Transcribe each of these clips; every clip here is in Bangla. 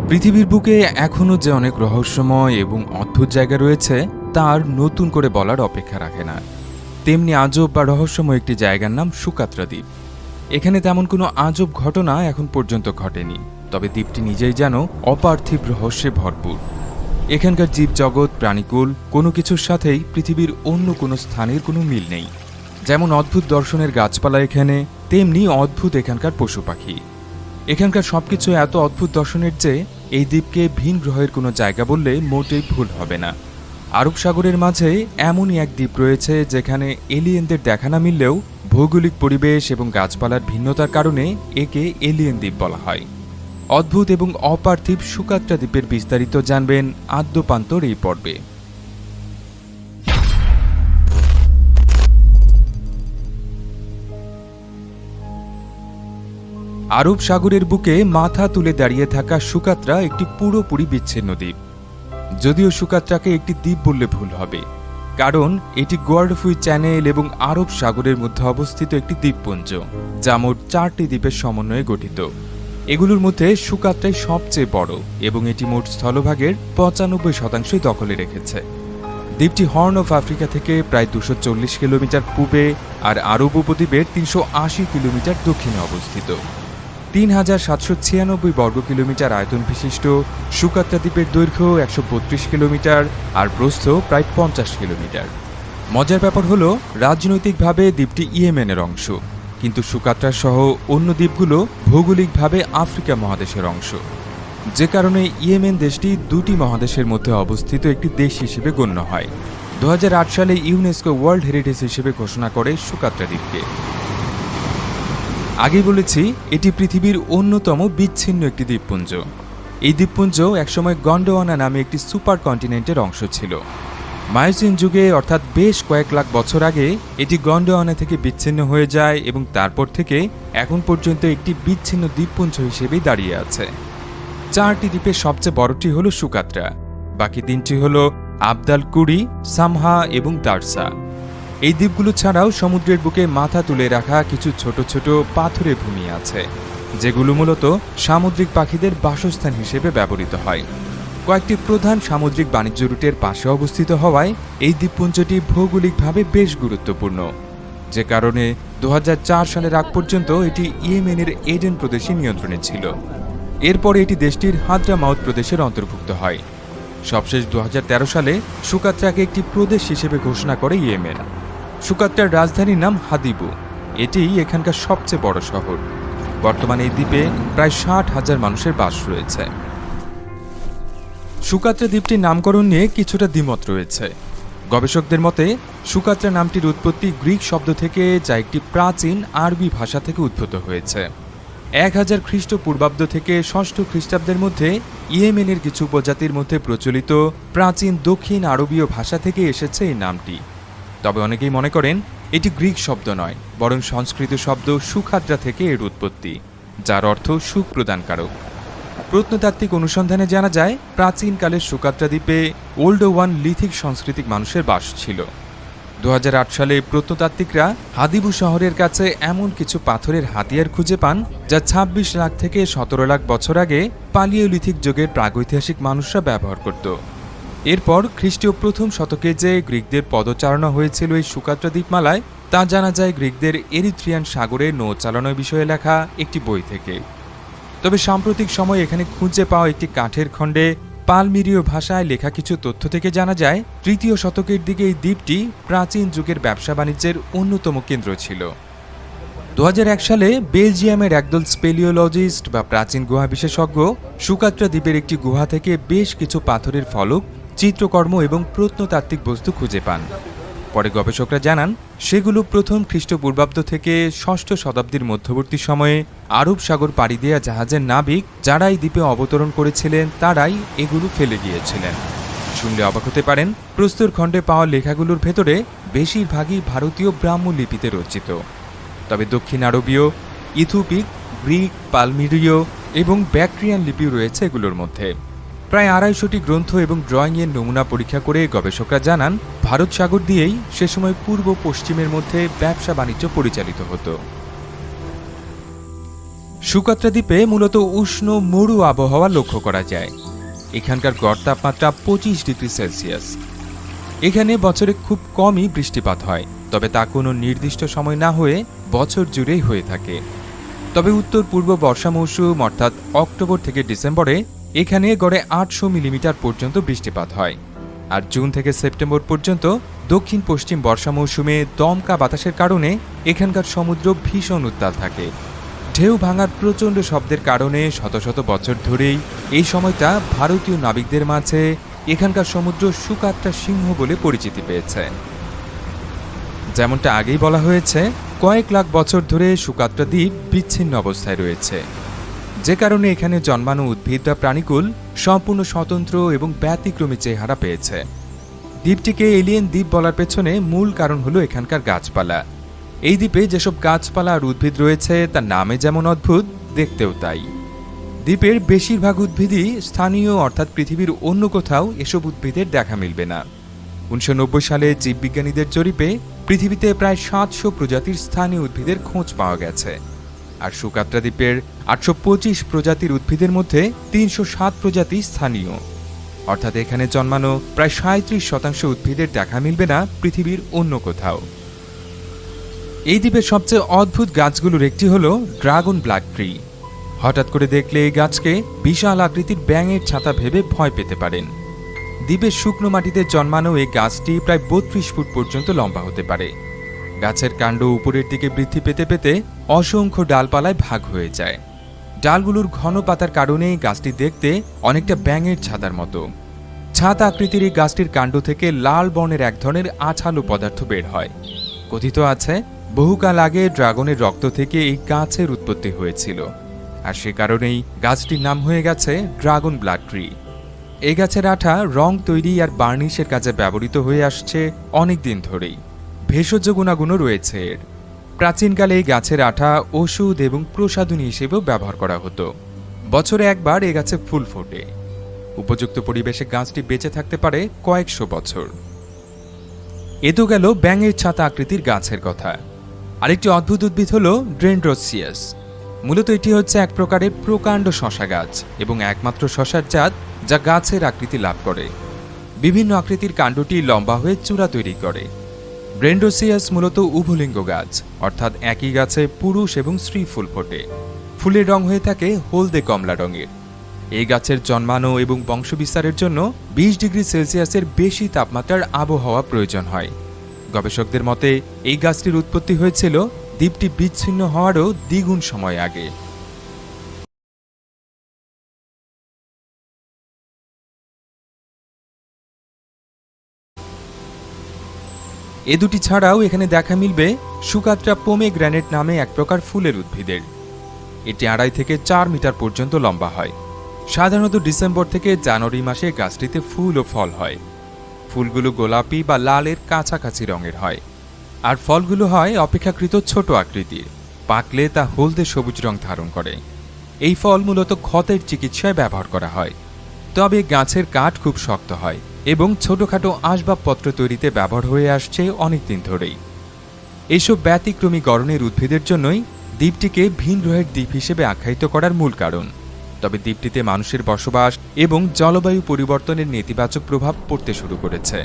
পৃথিবীর বুকে এখনও যে অনেক রহস্যময় এবং অদ্ভুত জায়গা রয়েছে তার নতুন করে বলার অপেক্ষা রাখে না। তেমনি আজব বা রহস্যময় একটি জায়গার নাম সুকাত্রা দ্বীপ। এখানে তেমন কোনো আজব ঘটনা এখন পর্যন্ত ঘটেনি, তবে দ্বীপটি নিজেই যেন অপার্থিব রহস্যে ভরপুর। এখানকার জীবজগৎ, প্রাণীকুল কোনো কিছুর সাথেই পৃথিবীর অন্য কোনো স্থানের কোনো মিল নেই। যেমন অদ্ভুত দর্শনের গাছপালা এখানে, তেমনি অদ্ভুত এখানকার পশু পাখি। এখানকার সবকিছু এত অদ্ভুত দর্শনের যে এই দ্বীপকে ভিন গ্রহের কোনো জায়গা বললে মোটেই ভুল হবে না। আরব সাগরের মাঝে এমনই এক দ্বীপ রয়েছে যেখানে এলিয়েনদের দেখা না মিললেও ভৌগোলিক পরিবেশ এবং গাছপালার ভিন্নতার কারণে একে এলিয়েন দ্বীপ বলা হয়। অদ্ভুত এবং অপার্থিব সুকাত্রা দ্বীপের বিস্তারিত জানবেন আদ্যপান্তর এই পর্বে। আরব সাগরের বুকে মাথা তুলে দাঁড়িয়ে থাকা সুকাত্রা একটি পুরোপুরি বিচ্ছিন্ন দ্বীপ। যদিও সুকাত্রাকে একটি দ্বীপ বললে ভুল হবে, কারণ এটি গোয়ার্ডফুই চ্যানেল এবং আরব সাগরের মধ্যে অবস্থিত একটি দ্বীপপুঞ্জ, যা মোট 4টি দ্বীপের সমন্বয়ে গঠিত। এগুলোর মধ্যে সুকাত্রাই সবচেয়ে বড় এবং এটি মোট স্থলভাগের 95% দখলে রেখেছে। দ্বীপটি হর্ন অফ আফ্রিকা থেকে প্রায় 240 কিলোমিটার পূবে আর আরব উপদ্বীপের 380 কিলোমিটার দক্ষিণে অবস্থিত। 3796 বর্গ কিলোমিটার আয়তন বিশিষ্ট সুকাত্রা দ্বীপের দৈর্ঘ্য 132 কিলোমিটার আর প্রস্থ প্রায় 50 কিলোমিটার। মজার ব্যাপার হলো, রাজনৈতিকভাবে দ্বীপটি ইয়েমেনের অংশ, কিন্তু সুকাত্রা সহ অন্য দ্বীপগুলো ভৌগোলিকভাবে আফ্রিকা মহাদেশের অংশ, যে কারণে ইয়েমেন দেশটি দুটি মহাদেশের মধ্যে অবস্থিত একটি দেশ হিসেবে গণ্য হয়। 2008 সালে ইউনেস্কো ওয়ার্ল্ড হেরিটেজ হিসেবে ঘোষণা করে সুকাত্রা দ্বীপকে। আগে বলেছি, এটি পৃথিবীর অন্যতম বিচ্ছিন্ন একটি দ্বীপপুঞ্জ। এই দ্বীপপুঞ্জ একসময় গন্ডোয়ানা নামে একটি সুপার কন্টিনেন্টের অংশ ছিল। মায়োসিন যুগে, অর্থাৎ বেশ কয়েক লাখ বছর আগে, এটি গন্ডোয়ানা থেকে বিচ্ছিন্ন হয়ে যায় এবং তারপর থেকে এখন পর্যন্ত একটি বিচ্ছিন্ন দ্বীপপুঞ্জ হিসেবেই দাঁড়িয়ে আছে। 4টি দ্বীপের সবচেয়ে বড়টি হল সুকাত্রা, বাকি 3টি হল আবদাল কুরি, সামহা এবং দারসা। এই দ্বীপগুলো ছাড়াও সমুদ্রের বুকে মাথা তুলে রাখা কিছু ছোট ছোট পাথুরে ভূমি আছে, যেগুলো মূলত সামুদ্রিক পাখিদের বাসস্থান হিসেবে ব্যবহৃত হয়। কয়েকটি প্রধান সামুদ্রিক বাণিজ্য রুটের পাশে অবস্থিত হওয়ায় এই দ্বীপপুঞ্জটি ভৌগোলিকভাবে বেশ গুরুত্বপূর্ণ, যে কারণে 2004 সালের আগ পর্যন্ত এটি ইয়েমেনের এডেন প্রদেশের নিয়ন্ত্রণে ছিল। এরপরে এটি দেশটির হাদ্রামাউত প্রদেশের অন্তর্ভুক্ত হয়। সবশেষ 2013 সালে সুকাত্রাকে একটি প্রদেশ হিসেবে ঘোষণা করে ইয়েমেন। সুকাত্রার রাজধানীর নাম হাদিবু, এটিই এখানকার সবচেয়ে বড় শহর। বর্তমানে এই দ্বীপে প্রায় 60,000 মানুষের বাস রয়েছে। সুকাত্রা দ্বীপটির নামকরণ নিয়ে কিছুটা দ্বিমত রয়েছে। গবেষকদের মতে সুকাত্রা নামটির উৎপত্তি গ্রিক শব্দ থেকে, যা একটি প্রাচীন আরবি ভাষা থেকে উদ্ভূত হয়েছে। 1000 খ্রিস্টপূর্বাব্দ থেকে 6ষ্ঠ খ্রিস্টাব্দের মধ্যে ইয়েমেনের কিছু উপজাতির মধ্যে প্রচলিত প্রাচীন দক্ষিণ আরবীয় ভাষা থেকে এসেছে এই নামটি। তবে অনেকেই মনে করেন এটি গ্রিক শব্দ নয়, বরং সংস্কৃত শব্দ সুখাদ্রা থেকে এর উৎপত্তি, যার অর্থ সুখ প্রদানকারক। প্রত্নতাত্ত্বিক অনুসন্ধানে জানা যায়, প্রাচীনকালের সুকাত্রা দ্বীপে ওল্ড ওয়ান লিথিক সাংস্কৃতিক মানুষের বাস ছিল। 2008 সালে প্রত্নতাত্ত্বিকরা হাদিবু শহরের কাছে এমন কিছু পাথরের হাতিয়ার খুঁজে পান, যা 26 লাখ থেকে 17 লাখ বছর আগে পালিওলিথিক যুগের প্রাগৈতিহাসিক মানুষরা ব্যবহার করত। এরপর খ্রিস্টীয় প্রথম শতকে যে গ্রিকদের পদচারণা হয়েছিল এই সুকাত্রা দ্বীপমালায়, তা জানা যায় গ্রিকদের এরিথ্রিয়ান সাগরে নৌ চালানোর বিষয়ে লেখা একটি বই থেকে। তবে সাম্প্রতিক সময়ে এখানে খুঁজে পাওয়া একটি কাঠের খণ্ডে পালমিরীয় ভাষায় লেখা কিছু তথ্য থেকে জানা যায়, 3য় শতকের দিকে এই দ্বীপটি প্রাচীন যুগের ব্যবসা বাণিজ্যের অন্যতম কেন্দ্র ছিল। 2001 সালে বেলজিয়ামের একদল স্পেলিওলজিস্ট বা প্রাচীন গুহা বিশেষজ্ঞ সুকাত্রা দ্বীপের একটি গুহা থেকে বেশ কিছু পাথরের ফলক, চিত্রকর্ম এবং প্রত্নতাত্ত্বিক বস্তু খুঁজে পান। পরে গবেষকরা জানান, সেগুলো প্রথম খ্রিস্টপূর্বাব্দ থেকে 6ষ্ঠ শতাব্দীর মধ্যবর্তী সময়ে আরব সাগর পাড়ি দেয়া জাহাজের নাবিক যারা এই দ্বীপে অবতরণ করেছিলেন, তারাই এগুলো ফেলে গিয়েছিলেন। শুনলে অবাক হতে পারেন, প্রস্তরখণ্ডে পাওয়া লেখাগুলোর ভেতরে বেশিরভাগই ভারতীয় ব্রাহ্ম লিপিতে রচিত। তবে দক্ষিণ আরবীয়, ইথিওপিক, গ্রিক, পালমিরীয় এবং ব্যাকট্রিয়ান লিপিও রয়েছে এগুলোর মধ্যে। প্রায় 250টি গ্রন্থ এবং ড্রয়িংয়ের নমুনা পরীক্ষা করে গবেষকরা জানান, ভারত সাগর দিয়েই সে সময় পূর্ব পশ্চিমের মধ্যে ব্যবসা বাণিজ্য পরিচালিত হতো। সুকাত্রা দ্বীপে মূলত উষ্ণ মরু আবহাওয়া লক্ষ্য করা যায়। এখানকার গড় তাপমাত্রা 25 ডিগ্রি সেলসিয়াস। এখানে বছরে খুব কমই বৃষ্টিপাত হয়, তবে তা কোনো নির্দিষ্ট সময় না হয়ে বছর জুড়েই হয়ে থাকে। তবে উত্তর পূর্ব বর্ষা মৌসুম অর্থাৎ অক্টোবর থেকে ডিসেম্বরে এখানে গড়ে 800 মিলিমিটার পর্যন্ত বৃষ্টিপাত হয়। আর জুন থেকে সেপ্টেম্বর পর্যন্ত দক্ষিণ পশ্চিম বর্ষা মৌসুমে দমকা বাতাসের কারণে এখানকার সমুদ্র ভীষণ উত্তাল থাকে। ঢেউ ভাঙার প্রচণ্ড শব্দের কারণে শত শত বছর ধরেই এই সময়টা ভারতীয় নাবিকদের মাঝে এখানকার সমুদ্র সুকাত্রা সিংহ বলে পরিচিতি পেয়েছে। যেমনটা আগেই বলা হয়েছে, কয়েক লাখ বছর ধরে সুকাত্রা দ্বীপ বিচ্ছিন্ন অবস্থায় রয়েছে, যে কারণে এখানে জন্মানো উদ্ভিদ বা প্রাণীকুল সম্পূর্ণ স্বতন্ত্র এবং ব্যতিক্রমী চেহারা পেয়েছে। দ্বীপটিকে এলিয়েন দ্বীপ বলার পেছনে মূল কারণ হলো এখানকার গাছপালা। এই দ্বীপে যেসব গাছপালা আর উদ্ভিদ রয়েছে তার নামে যেমন অদ্ভুত, দেখতেও তাই। দ্বীপের বেশিরভাগ উদ্ভিদই স্থানীয়, অর্থাৎ পৃথিবীর অন্য কোথাও এসব উদ্ভিদের দেখা মিলবে না। 1990 সালে জীববিজ্ঞানীদের জরিপে পৃথিবীতে প্রায় 700 প্রজাতির স্থানীয় উদ্ভিদের খোঁজ পাওয়া গেছে। আর সুকাত্রা দ্বীপের 825 প্রজাতির উদ্ভিদের মধ্যে 307 প্রজাতি স্থানীয়, অর্থাৎ এখানে জন্মানো প্রায় 37% উদ্ভিদের দেখা মিলবে না পৃথিবীর অন্য কোথাও। এই দ্বীপের সবচেয়ে অদ্ভুত গাছগুলোর একটি হলো ড্রাগন ব্ল্যাক ট্রি। হঠাৎ করে দেখলে এই গাছকে বিশাল আকৃতির ব্যাঙের ছাতা ভেবে ভয় পেতে পারেন। দ্বীপের শুকনো মাটিতে জন্মানো এই গাছটি প্রায় 32 ফুট পর্যন্ত লম্বা হতে পারে। গাছের কাণ্ড উপরের দিকে বৃদ্ধি পেতে পেতে অসংখ্য ডালপালায় ভাগ হয়ে যায়। ডালগুলোর ঘন পাতার কারণে গাছটি দেখতে অনেকটা ব্যাঙের ছাতার মতো। ছাতা আকৃতির এই গাছটির কাণ্ড থেকে লাল বর্ণের এক ধরনের আঠালো পদার্থ বের হয়। কথিত আছে বহুকাল আগে ড্রাগনের রক্ত থেকে এই গাছের উৎপত্তি হয়েছিল, আর সে কারণেই গাছটির নাম হয়ে গেছে ড্রাগন ব্লাড ট্রি। এই গাছের আঠা রং তৈরি আর বার্নিশের কাজে ব্যবহৃত হয়ে আসছে অনেক দিন ধরেই। ভেষজ গুণাগুণও রয়েছে এর। প্রাচীনকালে এই গাছের আঠা ওষুধ এবং প্রসাধনী হিসেবেও ব্যবহার করা হতো। বছরে একবার এই গাছে ফুল ফোটে। উপযুক্ত পরিবেশে গাছটি বেঁচে থাকতে পারে কয়েকশো বছর। এ তো গেল ব্যাঙের ছাতা আকৃতির গাছের কথা। আরেকটি অদ্ভুত উদ্ভিদ হল ডেনড্রোসিয়াস। মূলত এটি হচ্ছে এক প্রকারের প্রকাণ্ড শশা গাছ এবং একমাত্র শশার জাত যা গাছের আকৃতি লাভ করে। বিভিন্ন আকৃতির কাণ্ডটি লম্বা হয়ে চূড়া তৈরি করে। ডেনড্রোসিয়াস মূলত উভলিঙ্গ গাছ, অর্থাৎ একই গাছে পুরুষ এবং স্ত্রী ফুল ফোটে। ফুলের রং হয়ে থাকে হলদে কমলা রঙের। এই গাছের জন্মানো এবং বংশবিস্তারের জন্য 20 ডিগ্রি সেলসিয়াসের বেশি তাপমাত্রার আবহাওয়া প্রয়োজন হয়। গবেষকদের মতে এই গাছটির উৎপত্তি হয়েছিল দ্বীপটি বিচ্ছিন্ন হওয়ারও দ্বিগুণ সময় আগে। এ দুটি ছাড়াও এখানে দেখা মিলবে সুকাত্রা পোমেগ্রানেট নামে এক প্রকার ফুলের উদ্ভিদের। এটি 2.5 থেকে 4 মিটার পর্যন্ত লম্বা হয়। সাধারণত ডিসেম্বর থেকে জানুয়ারি মাসে গাছটিতে ফুল ও ফল হয়। ফুলগুলো গোলাপি বা লালের কাছাকাছি রঙের হয়, আর ফলগুলো হয় অপেক্ষাকৃত ছোট আকৃতির। পাকলে তা হলদে সবুজ রং ধারণ করে। এই ফল মূলত ক্ষতের চিকিৎসায় ব্যবহার করা হয়। তবে গাছের কাঠ খুব শক্ত হয় এবং ছোটখাটো আসবাবপত্র তৈরিতে ব্যবহার হয়ে আসছে অনেকদিন ধরেই। এইসব ব্যতিক্রমী গড়নের উদ্ভিদের জন্যই দ্বীপটিকে ভিন গ্রহের দ্বীপ হিসেবে আখ্যায়িত করার মূল কারণ। তবে দ্বীপটিতে মানুষের বসবাস এবং জলবায়ু পরিবর্তনের নেতিবাচক প্রভাব পড়তে শুরু করেছে।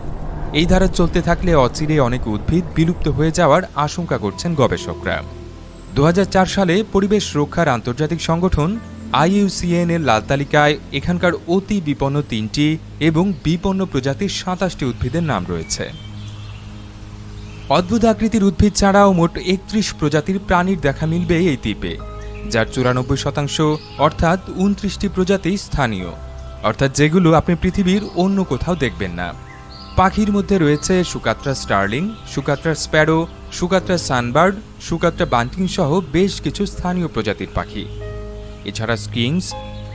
এই ধারা চলতে থাকলে অচিরে অনেক উদ্ভিদ বিলুপ্ত হয়ে যাওয়ার আশঙ্কা করছেন গবেষকরা। 2004 সালে পরিবেশ রক্ষার আন্তর্জাতিক সংগঠন IUCN এর লাল তালিকায় এখানকার অতি বিপন্ন 3টি এবং বিপন্ন প্রজাতির 27টি উদ্ভিদের নাম রয়েছে। অদ্ভুত আকৃতির উদ্ভিদ ছাড়াও মোট 31 প্রজাতির প্রাণীর দেখা মিলবে এই দ্বীপে, যার 94% অর্থাৎ 29টি প্রজাতি স্থানীয়, অর্থাৎ যেগুলো আপনি পৃথিবীর অন্য কোথাও দেখবেন না। পাখির মধ্যে রয়েছে Socotra starling, Socotra sparrow, Socotra sunbird, Socotra bunting সহ বেশ কিছু স্থানীয় প্রজাতির পাখি। এছাড়া স্কিংস,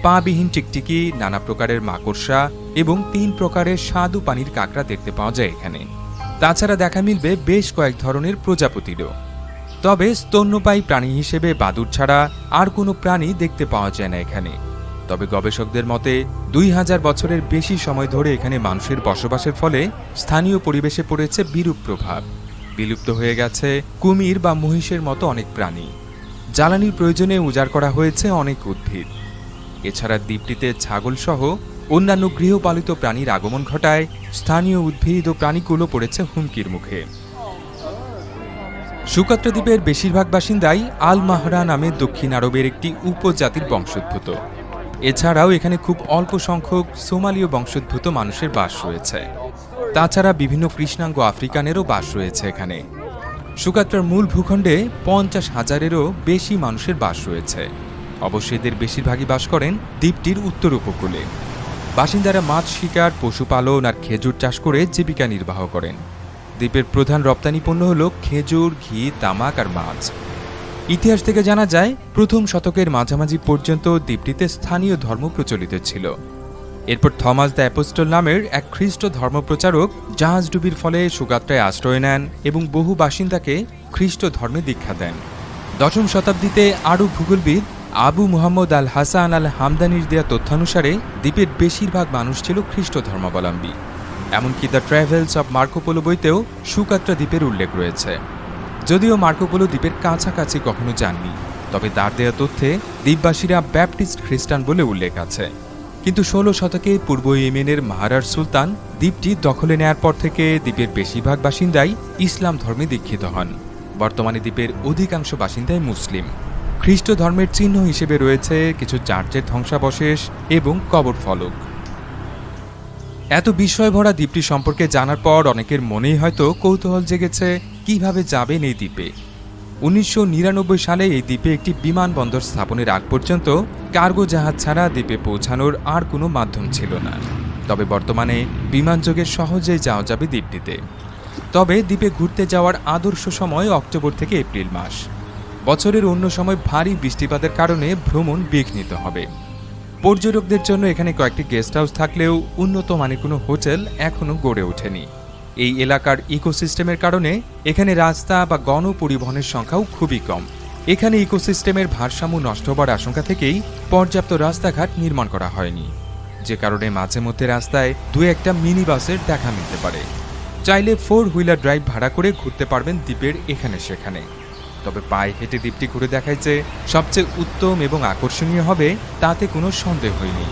পা-বিহীন টিকটিকি, নানা প্রকারের মাকড়সা এবং 3 প্রকারের স্বাদু পানির কাঁকড়া দেখতে পাওয়া যায় এখানে। তাছাড়া দেখা মিলবে বেশ কয়েক ধরনের প্রজাপতিরও। তবে স্তন্যপায়ী প্রাণী হিসেবে বাদুড় ছাড়া আর কোনো প্রাণী দেখতে পাওয়া যায় না এখানে। তবে গবেষকদের মতে 2000 বছরের বেশি সময় ধরে এখানে মানুষের বসবাসের ফলে স্থানীয় পরিবেশে পড়েছে বিরূপ প্রভাব। বিলুপ্ত হয়ে গেছে কুমির বা মহিষের মতো অনেক প্রাণী। জ্বালানির প্রয়োজনে উজাড় করা হয়েছে অনেক উদ্ভিদ। এছাড়া দ্বীপটিতে ছাগল সহ অন্যান্য গৃহপালিত প্রাণীর আগমন ঘটায় স্থানীয় উদ্ভিদ ও প্রাণীগুলো পড়েছে হুমকির মুখে। সুকাত্রা দ্বীপের বেশিরভাগ বাসিন্দাই আল মাহরা নামে দক্ষিণ আরবের একটি উপজাতির বংশোদ্ভূত। এছাড়াও এখানে খুব অল্প সংখ্যক সোমালীয় বংশোদ্ভূত মানুষের বাস রয়েছে। তাছাড়া বিভিন্ন কৃষ্ণাঙ্গ আফ্রিকানেরও বাস রয়েছে এখানে। সুকাত্রার মূল ভূখণ্ডে 50,000-এরও বেশি মানুষের বাস রয়েছে। অবশ্য এদের বেশিরভাগই বাস করেন দ্বীপটির উত্তর উপকূলে। বাসিন্দারা মাছ শিকার, পশুপালন আর খেজুর চাষ করে জীবিকা নির্বাহ করেন। দ্বীপের প্রধান রপ্তানি পণ্য হল খেজুর, ঘি, তামাক আর মাছ। ইতিহাস থেকে জানা যায়, প্রথম শতকের মাঝামাঝি পর্যন্ত দ্বীপটিতে স্থানীয় ধর্ম প্রচলিত ছিল। এরপর থমাস দ্য অ্যাপোস্টল নামের এক খ্রিস্ট ধর্মপ্রচারক জাহাজ ডুবির ফলে সুকাত্রায় আশ্রয় নেন এবং বহু বাসিন্দাকে খ্রিস্ট ধর্মে দীক্ষা দেন। 10ম শতাব্দীতে আরব ভূগোলবিদ আবু মুহাম্মদ আল হাসান আল হামদানির দেয়া তথ্যানুসারে দ্বীপের বেশিরভাগ মানুষ ছিল খ্রিস্ট ধর্মাবলম্বী। এমনকি দ্য ট্রাভেলস অব মার্কোপোলো বইতেও সুকাত্রা দ্বীপের উল্লেখ রয়েছে। যদিও মার্কোপোলো দ্বীপের কাছাকাছি কখনো যাননি, তবে তার দেয়া তথ্যে দ্বীপবাসীরা ব্যাপটিস্ট খ্রিস্টান বলে উল্লেখ আছে। কিন্তু 16 শতকে পূর্ব ইয়েমেনের মাহারার সুলতান দ্বীপটি দখলে নেয়ার পর থেকে দ্বীপের বেশিরভাগ বাসিন্দাই ইসলাম ধর্মে দীক্ষিত হন। বর্তমানে দ্বীপের অধিকাংশ বাসিন্দাই মুসলিম। খ্রিস্ট ধর্মের চিহ্ন হিসেবে রয়েছে কিছু চার্চের ধ্বংসাবশেষ এবং কবর ফলক। এত বিষয় ভরা দ্বীপটি সম্পর্কে জানার পর অনেকের মনেই হয়তো কৌতূহল জেগেছে কিভাবে যাবেন এই দ্বীপে। 1999 সালে এই দ্বীপে একটি বিমানবন্দর স্থাপনের আগ পর্যন্ত কার্গো জাহাজ ছাড়া দ্বীপে পৌঁছানোর আর কোনো মাধ্যম ছিল না। তবে বর্তমানে বিমানযোগে সহজেই যাওয়া যাবে দ্বীপটিতে। তবে দ্বীপে ঘুরতে যাওয়ার আদর্শ সময় অক্টোবর থেকে এপ্রিল মাস। বছরের অন্য সময় ভারী বৃষ্টিপাতের কারণে ভ্রমণ বিঘ্নিত হবে। পর্যটকদের জন্য এখানে কয়েকটি গেস্ট হাউস থাকলেও উন্নত মানের কোনো হোটেল এখনও গড়ে ওঠেনি। এই এলাকার ইকোসিস্টেমের কারণে এখানে রাস্তা বা গণপরিবহনের সংখ্যাও খুবই কম। এখানে ইকোসিস্টেমের ভারসাম্য নষ্ট হবার আশঙ্কা থেকেই পর্যাপ্ত রাস্তাঘাট নির্মাণ করা হয়নি, যে কারণে মাঝে মধ্যে রাস্তায় দু একটা মিনি বাসের দেখা মিলতে পারে। চাইলে 4 হুইলার ড্রাইভ ভাড়া করে ঘুরতে পারবেন দ্বীপের এখানে সেখানে। তবে পায়ে হেঁটে দ্বীপটি ঘুরে দেখায় যে সবচেয়ে উত্তম এবং আকর্ষণীয় হবে, তাতে কোনো সন্দেহই নেই।